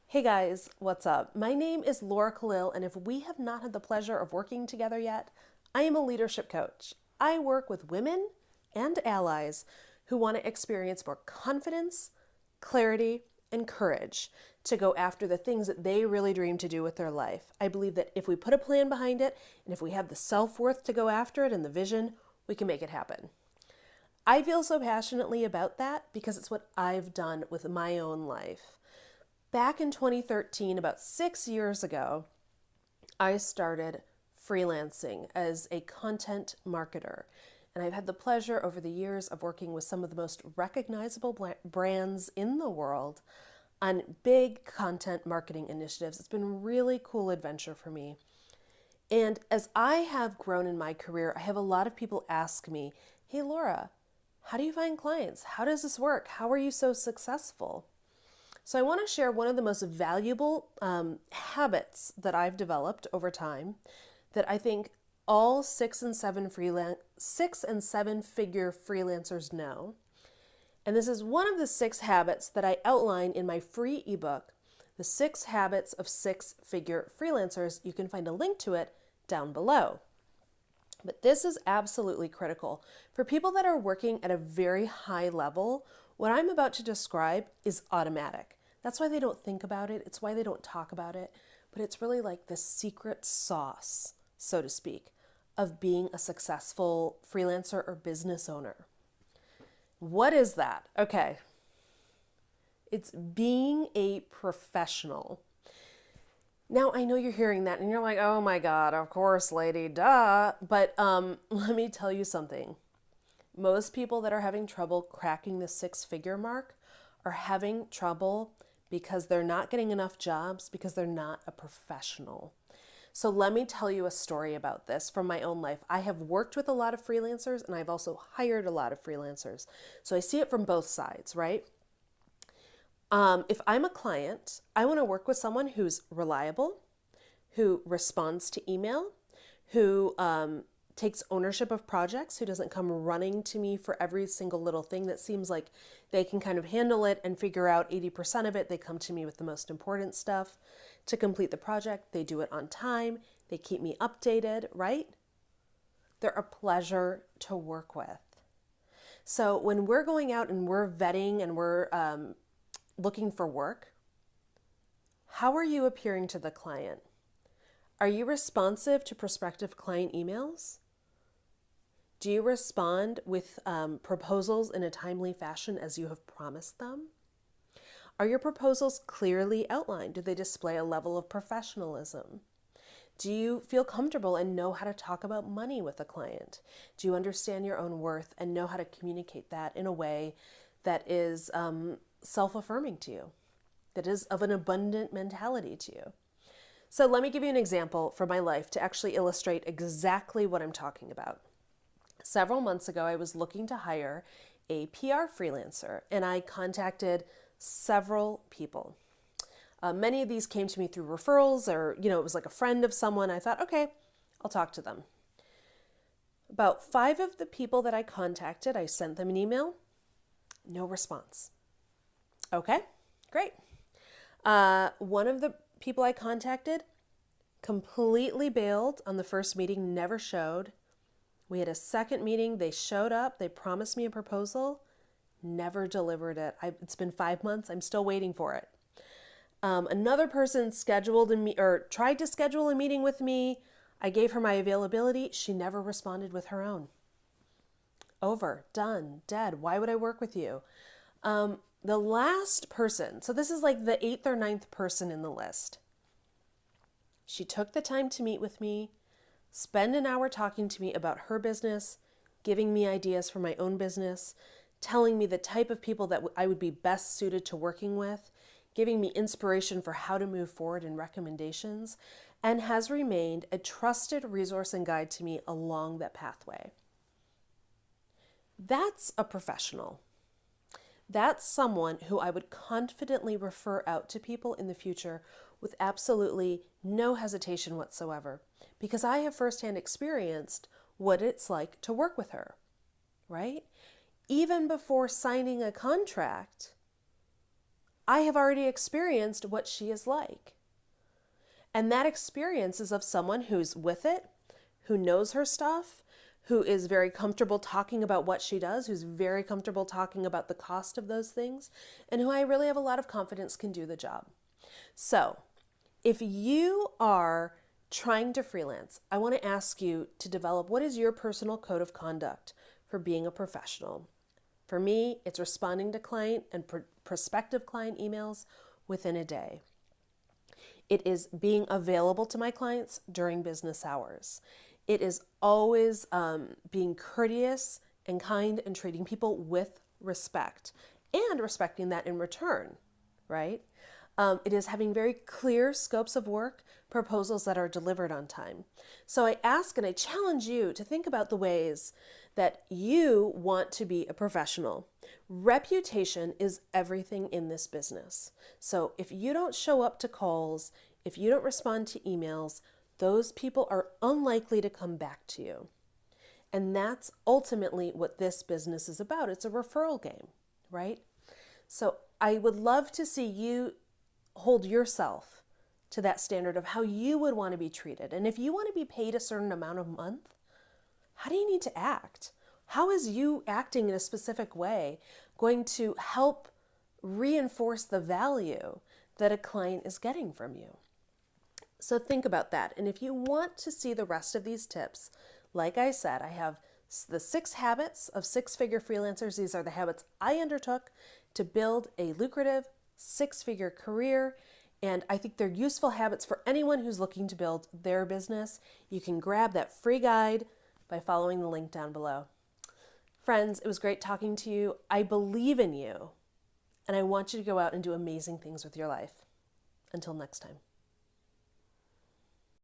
Hey guys, what's up? My name is Laura Khalil, and if we have not had the pleasure of working together yet, I am a leadership coach. I work with women and allies who want to experience more confidence, clarity, and courage to go after the things that they really dream to do with their life. I believe that if we put a plan behind it, and if we have the self-worth to go after it and the vision, we can make it happen. I feel so passionately about that because it's what I've done with my own life. Back in 2013, about 6 years ago, I started freelancing as a content marketer. And I've had the pleasure over the years of working with some of the most recognizable brands in the world on big content marketing initiatives. It's been a really cool adventure for me. And as I have grown in my career, I have a lot of people ask me, hey, Laura, how do you find clients? How does this work? How are you so successful? So I want to share one of the most valuable habits that I've developed over time that I think all six and seven figure freelancers know. And this is one of the 6 habits that I outline in my free ebook, The 6 Habits of Six-Figure Freelancers. You can find a link to it down below. But this is absolutely critical. For people that are working at a very high level, what I'm about to describe is automatic. That's why they don't think about it. It's why they don't talk about it. But it's really like the secret sauce, so to speak, of being a successful freelancer or business owner. What is that? Okay. It's being a professional. Now, I know you're hearing that and you're like, oh my God, of course, lady, duh. But let me tell you something. Most people that are having trouble cracking the 6-figure mark are having trouble because they're not getting enough jobs because they're not a professional. So let me tell you a story about this from my own life. I have worked with a lot of freelancers and I've also hired a lot of freelancers. So I see it from both sides, right? If I'm a client, I want to work with someone who's reliable, who responds to email, who takes ownership of projects, who doesn't come running to me for every single little thing that seems like they can kind of handle it and figure out 80% of it. They come to me with the most important stuff to complete the project. They do it on time. They keep me updated, right? They're a pleasure to work with. So when we're going out and we're vetting and we're looking for work, how are you appearing to the client? Are you responsive to prospective client emails? Do you respond with proposals in a timely fashion as you have promised them? Are your proposals clearly outlined? Do they display a level of professionalism? Do you feel comfortable and know how to talk about money with a client? Do you understand your own worth and know how to communicate that in a way that is self-affirming to you, that is of an abundant mentality to you? So let me give you an example from my life to actually illustrate exactly what I'm talking about. Several months ago, I was looking to hire a PR freelancer, and I contacted several people. Many of these came to me through referrals or, it was like a friend of someone. I thought, okay, I'll talk to them. About 5 of the people that I contacted, I sent them an email, no response. Okay, great. One of the people I contacted completely bailed on the first meeting, never showed. We had a second meeting. They showed up. They promised me a proposal, never delivered it. It's been 5 months. I'm still waiting for it. Another person tried to schedule a meeting with me. I gave her my availability. She never responded with her own. Over, done, dead. Why would I work with you? The last person, so this is like the 8th or 9th person in the list. She took the time to meet with me, spend an hour talking to me about her business, giving me ideas for my own business, telling me the type of people that I would be best suited to working with, giving me inspiration for how to move forward and recommendations, and has remained a trusted resource and guide to me along that pathway. That's a professional. That's someone who I would confidently refer out to people in the future with absolutely no hesitation whatsoever, because I have firsthand experienced what it's like to work with her, right? Even before signing a contract, I have already experienced what she is like. And that experience is of someone who's with it, who knows her stuff, who is very comfortable talking about what she does, who's very comfortable talking about the cost of those things, and who I really have a lot of confidence can do the job. So, if you are trying to freelance, I want to ask you to develop what is your personal code of conduct for being a professional. For me, it's responding to client and prospective client emails within a day. It is being available to my clients during business hours. It is always being courteous and kind and treating people with respect and respecting that in return, right? It is having very clear scopes of work, proposals that are delivered on time. So I ask and I challenge you to think about the ways that you want to be a professional. Reputation is everything in this business. So if you don't show up to calls, if you don't respond to emails, those people are unlikely to come back to you. And that's ultimately what this business is about. It's a referral game, right? So I would love to see you hold yourself to that standard of how you would want to be treated. And if you want to be paid a certain amount a month, how do you need to act? How is you acting in a specific way going to help reinforce the value that a client is getting from you? So think about that. And if you want to see the rest of these tips, like I said, I have the 6 habits of 6-figure freelancers. These are the habits I undertook to build a lucrative 6-figure career. And I think they're useful habits for anyone who's looking to build their business. You can grab that free guide by following the link down below. Friends, it was great talking to you. I believe in you, and I want you to go out and do amazing things with your life. Until next time.